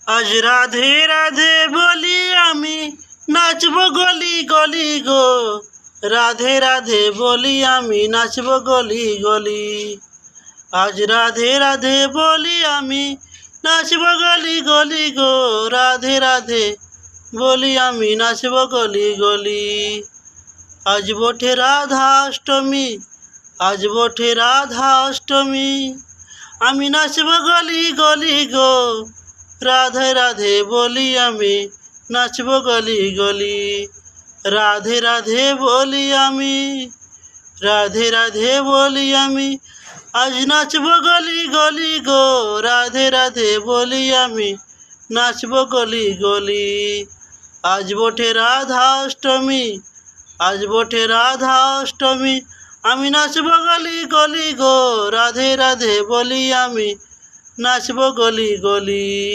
আজ রাধে রাধে বলি আমি নাচব গলি গলি গো। রাধে রাধে বলি আমি নাচব গলি গলি। আজ রাধে রাধে বলি আমি নাচব গলি গলি গো। রাধে রাধে বলি আমি নাচব গলি গলি। আজ বটে রাধাষ্টমী, আজ বটে রাধাষ্টমী, আমি নাচব গলি গলি গো। রাধে রাধে বলি আমি নাচব গলি গলি। রাধে রাধে বলি আমি, রাধে রাধে বলি আমি, আজ নাচব গলি গলি গো। রাধে রাধে বলি আমি নাচব গলি গলি। আজ বটে রাধাষ্টমী, আজ বটে রাধাষ্টমী, আমি নাচব গলি গলি গো। রাধে রাধে বলি আমি নাচব গলি গলি।